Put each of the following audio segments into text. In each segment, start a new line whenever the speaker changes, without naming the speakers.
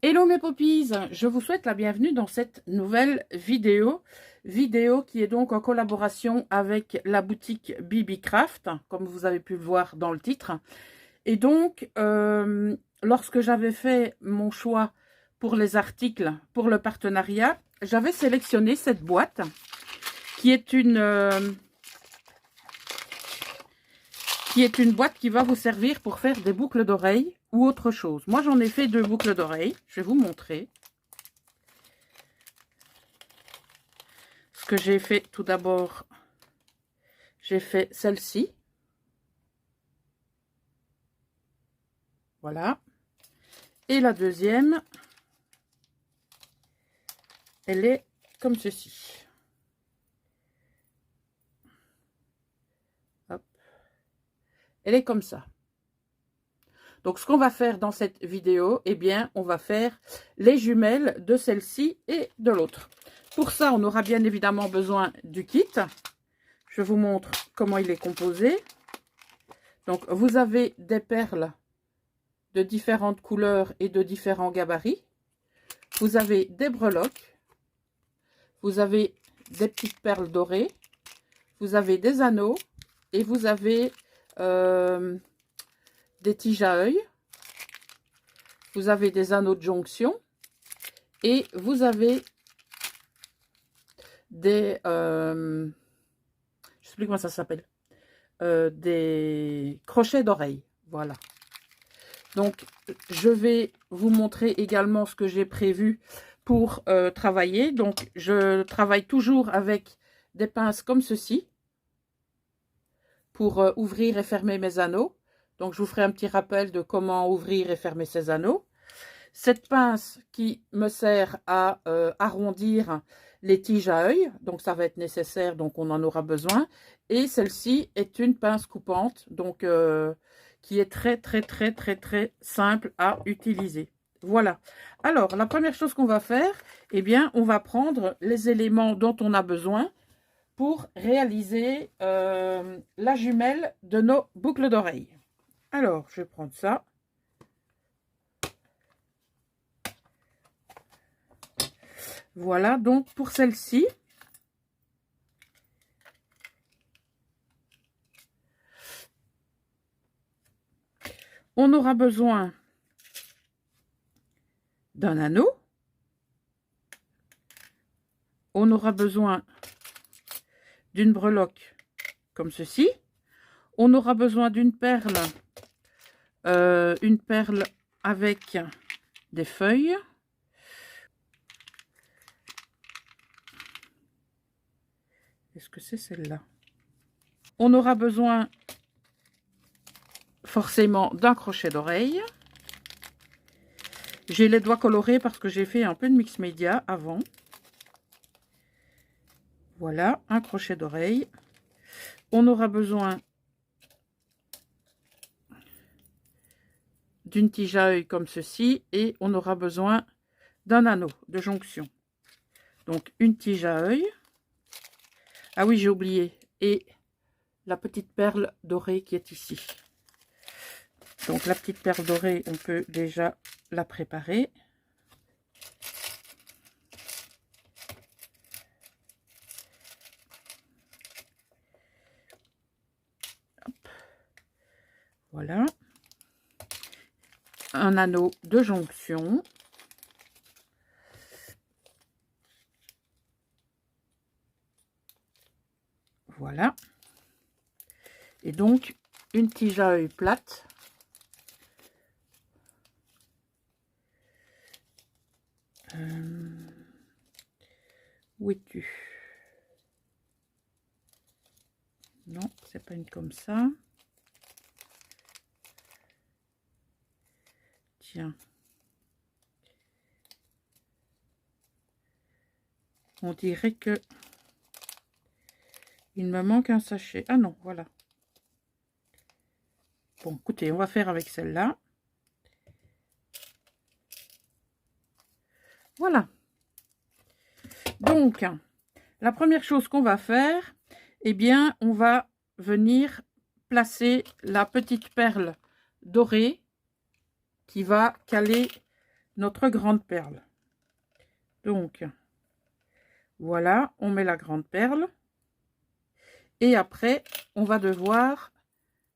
Hello mes poppies, je vous souhaite la bienvenue dans cette nouvelle vidéo qui est donc en collaboration avec la boutique Bibi Craft, comme vous avez pu le voir dans le titre. Et donc, lorsque j'avais fait mon choix pour les articles, pour le partenariat, j'avais sélectionné cette boîte qui est une boîte qui va vous servir pour faire des boucles d'oreilles ou autre chose. Moi, j'en ai fait 2 boucles d'oreilles. Je vais vous montrer. Ce que j'ai fait tout d'abord, j'ai fait celle-ci. Voilà. Et la deuxième, elle est comme ceci. Hop. Elle est comme ça. Donc, ce qu'on va faire dans cette vidéo, eh bien, on va faire les jumelles de celle-ci et de l'autre. Pour ça, on aura bien évidemment besoin du kit. Je vous montre comment il est composé. Donc, vous avez des perles de différentes couleurs et de différents gabarits. Vous avez des breloques. Vous avez des petites perles dorées. Vous avez des anneaux. Et vous avez des tiges à œil. Vous avez des anneaux de jonction. Et vous avez des... je ne sais plus comment ça s'appelle. Des crochets d'oreilles. Voilà. Donc, je vais vous montrer également ce que j'ai prévu pour travailler. Donc, je travaille toujours avec des pinces comme ceci pour ouvrir et fermer mes anneaux. Donc, je vous ferai un petit rappel de comment ouvrir et fermer ces anneaux. Cette pince qui me sert à arrondir les tiges à œil. Donc, ça va être nécessaire, donc on en aura besoin. Et celle-ci est une pince coupante, donc qui est très simple à utiliser. Voilà. Alors, la première chose qu'on va faire, eh bien, on va prendre les éléments dont on a besoin pour réaliser la jumelle de nos boucles d'oreilles. Alors, je vais prendre ça. Voilà, donc pour celle-ci, on aura besoin d'un anneau. On aura besoin d'une breloque comme ceci. On aura besoin d'une perle avec des feuilles. Est-ce que c'est celle-là? On aura besoin forcément d'un crochet d'oreille. J'ai les doigts colorés parce que j'ai fait un peu de mix média avant. Voilà, un crochet d'oreille. On aura besoin d'une tige à œil comme ceci et on aura besoin d'un anneau de jonction. Donc une tige à œil. Ah oui, j'ai oublié. Et la petite perle dorée qui est ici. Donc la petite perle dorée, on peut déjà la préparer. Hop. Voilà. Un anneau de jonction. Voilà. Et donc, une tige à œil plate. Où es-tu? Non, c'est pas une comme ça. Tiens. On dirait que il me manque un sachet. Ah non, voilà. Bon, écoutez, on va faire avec celle-là. Voilà. Donc, la première chose qu'on va faire, eh bien, on va venir placer la petite perle dorée qui va caler notre grande perle. Donc, voilà, on met la grande perle. Et après, on va devoir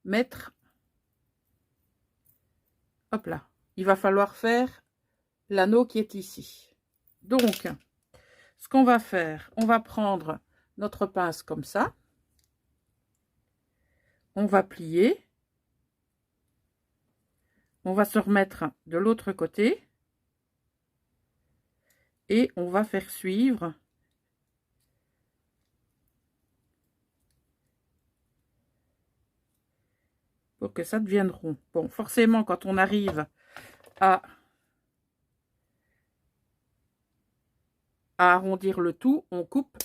mettre... Hop là. Il va falloir faire l'anneau qui est ici. Donc, ce qu'on va faire, on va prendre notre pince comme ça. On va plier. On va se remettre de l'autre côté. Et on va faire suivre pour que ça devienne rond. Bon, forcément, quand on arrive à arrondir le tout, on coupe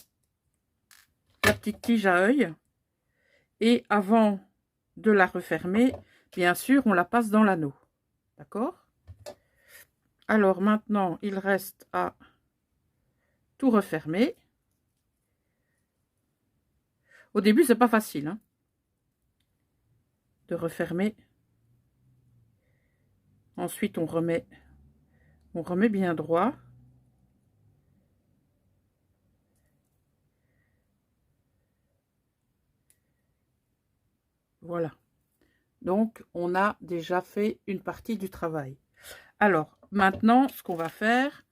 la petite tige à œil. Et avant de la refermer, bien sûr, on la passe dans l'anneau. D'accord? Alors maintenant, il reste à tout refermer. Au début, c'est pas facile hein, de refermer. Ensuite, on remet bien droit. Voilà. Donc, on a déjà fait une partie du travail. Alors, maintenant, ce qu'on va faire,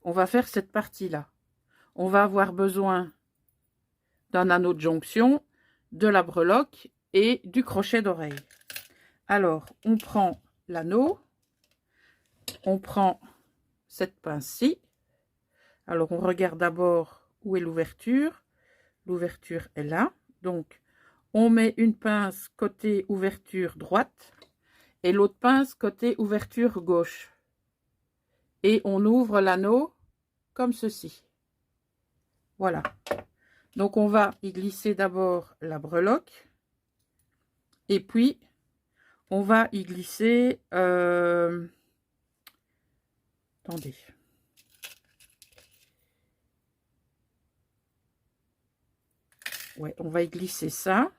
on va faire cette partie-là. On va avoir besoin d'un anneau de jonction, de la breloque et du crochet d'oreille. Alors, on prend l'anneau, on prend cette pince-ci. Alors, on regarde d'abord où est l'ouverture. L'ouverture est là. Donc, on met une pince côté ouverture droite et l'autre pince côté ouverture gauche. Et on ouvre l'anneau comme ceci. Voilà. Donc, on va y glisser d'abord la breloque. Et puis, on va y glisser... Attendez. Ouais, on va y glisser ça.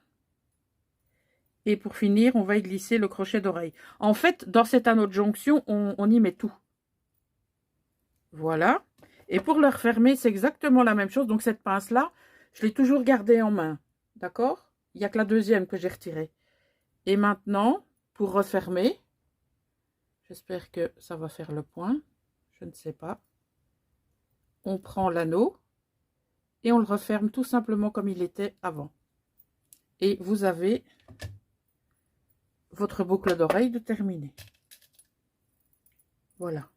Et pour finir, on va y glisser le crochet d'oreille. En fait, dans cet anneau de jonction, on y met tout. Voilà. Et pour le refermer, c'est exactement la même chose. Donc, cette pince-là, je l'ai toujours gardée en main. D'accord? Il n'y a que la deuxième que j'ai retirée. Et maintenant, pour refermer, j'espère que ça va faire le point. Je ne sais pas. On prend l'anneau et on le referme tout simplement comme il était avant. Et vous avez votre boucle d'oreille de terminer. Voilà.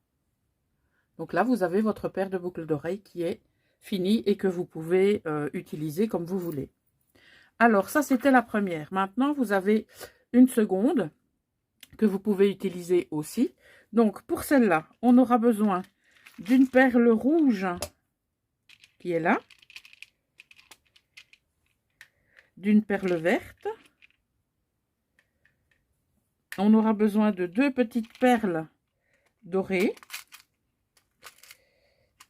Donc là, vous avez votre paire de boucles d'oreilles qui est finie et que vous pouvez utiliser comme vous voulez. Alors, ça, c'était la première. Maintenant, vous avez une seconde que vous pouvez utiliser aussi. Donc, pour celle-là, on aura besoin d'une perle rouge qui est là, d'une perle verte. On aura besoin de 2 petites perles dorées.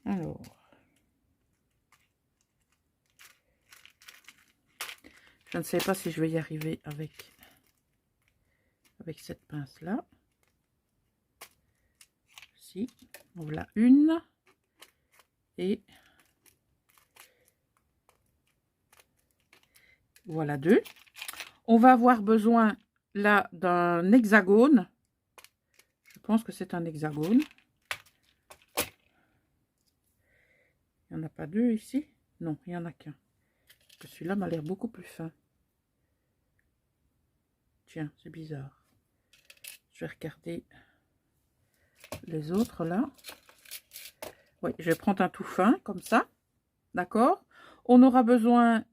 Alors, je ne sais pas si je vais y arriver avec cette pince-là. Si, voilà une. Et voilà 2. On va avoir besoin là d'un hexagone. Je pense que c'est un hexagone. Il n'y en a pas 2 ici? Non, il n'y en a qu'un. Celui-là m'a l'air beaucoup plus fin. Tiens, c'est bizarre. Je vais regarder les autres là. Oui, je vais prendre un tout fin comme ça. D'accord? On aura besoin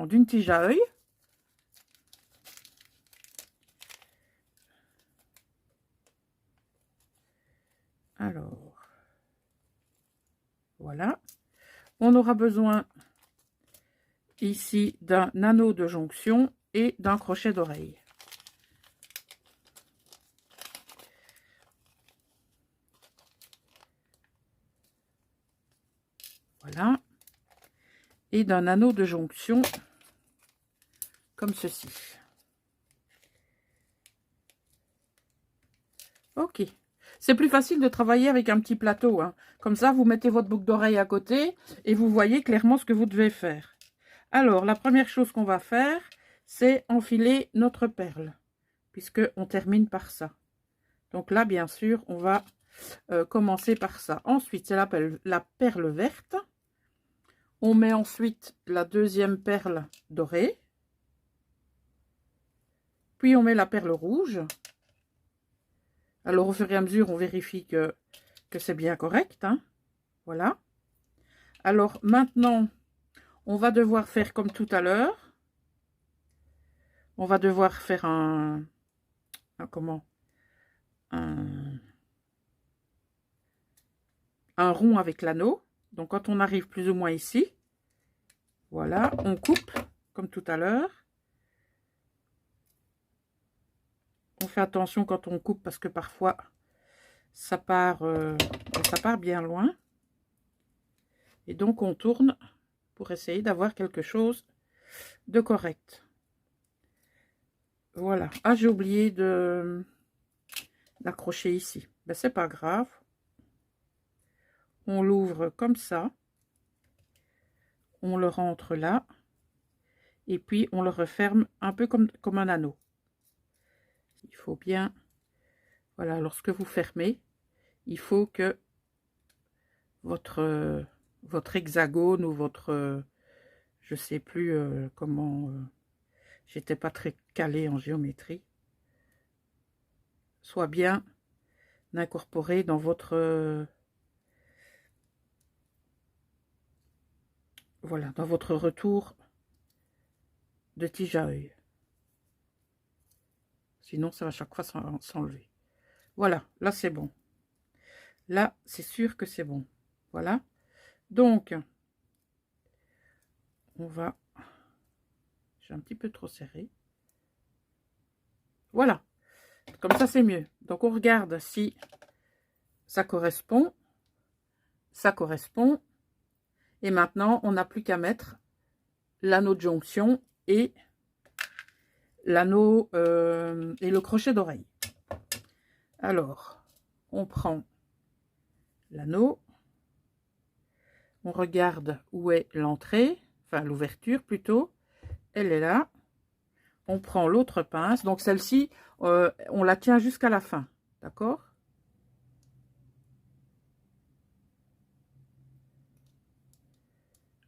d'une tige à œil. Alors, voilà. On aura besoin ici d'un anneau de jonction et d'un crochet d'oreille. Voilà. Et d'un anneau de jonction comme ceci. Ok. C'est plus facile de travailler avec un petit plateau, hein. Comme ça, vous mettez votre boucle d'oreille à côté et vous voyez clairement ce que vous devez faire. Alors, la première chose qu'on va faire, c'est enfiler notre perle, puisqu'on termine par ça. Donc là, bien sûr, on va commencer par ça. Ensuite, c'est la perle verte. On met ensuite la deuxième perle dorée. Puis, on met la perle rouge. Alors, au fur et à mesure, on vérifie que c'est bien correct, hein. Voilà. Alors, maintenant, on va devoir faire comme tout à l'heure. On va devoir faire un rond avec l'anneau. Donc, quand on arrive plus ou moins ici, voilà, on coupe comme tout à l'heure. On fait attention quand on coupe parce que parfois, ça part bien loin. Et donc, on tourne pour essayer d'avoir quelque chose de correct. Voilà. Ah, j'ai oublié d'accrocher ici. Ben, c'est pas grave. On l'ouvre comme ça. On le rentre là. Et puis, on le referme un peu comme un anneau. Il faut bien... Voilà, lorsque vous fermez, il faut que votre hexagone ou votre... je sais plus comment... j'étais pas très calée en géométrie. Soit bien incorporé dans votre... voilà, dans votre retour de tige à œil. Sinon, ça va chaque fois s'enlever. Voilà, là c'est bon. Là, c'est sûr que c'est bon. Voilà. Donc, on va... j'ai un petit peu trop serré. Voilà. Comme ça, c'est mieux. Donc, on regarde si ça correspond. Ça correspond. Et maintenant, on n'a plus qu'à mettre l'anneau de jonction et l'anneau et le crochet d'oreille. Alors, on prend l'anneau. On regarde où est l'entrée, enfin l'ouverture plutôt. Elle est là. On prend l'autre pince. Donc celle-ci, on la tient jusqu'à la fin. D'accord?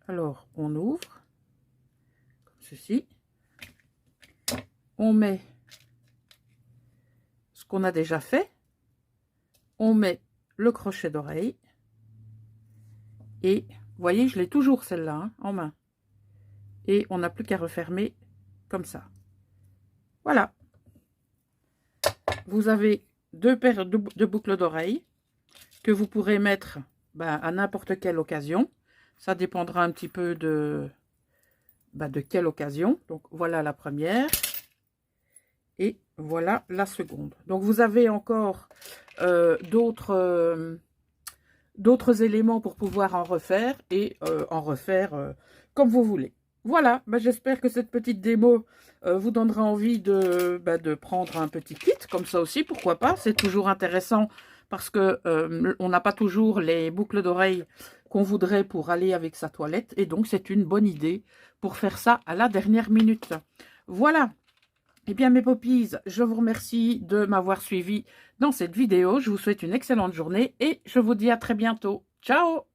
Alors, on ouvre. Comme ceci. On met ce qu'on a déjà fait. On met le crochet d'oreille. Et, vous voyez, je l'ai toujours celle-là, hein, en main. Et on n'a plus qu'à refermer comme ça. Voilà. Vous avez deux paires de boucles d'oreilles que vous pourrez mettre à n'importe quelle occasion. Ça dépendra un petit peu de quelle occasion. Donc, voilà la première. Et voilà la seconde. Donc, vous avez encore d'autres éléments pour pouvoir en refaire et en refaire comme vous voulez. Voilà, j'espère que cette petite démo vous donnera envie de prendre un petit kit, comme ça aussi, pourquoi pas. C'est toujours intéressant parce que on n'a pas toujours les boucles d'oreilles qu'on voudrait pour aller avec sa toilette. Et donc, c'est une bonne idée pour faire ça à la dernière minute. Voilà. Eh bien, mes poppies, je vous remercie de m'avoir suivi dans cette vidéo. Je vous souhaite une excellente journée et je vous dis à très bientôt. Ciao!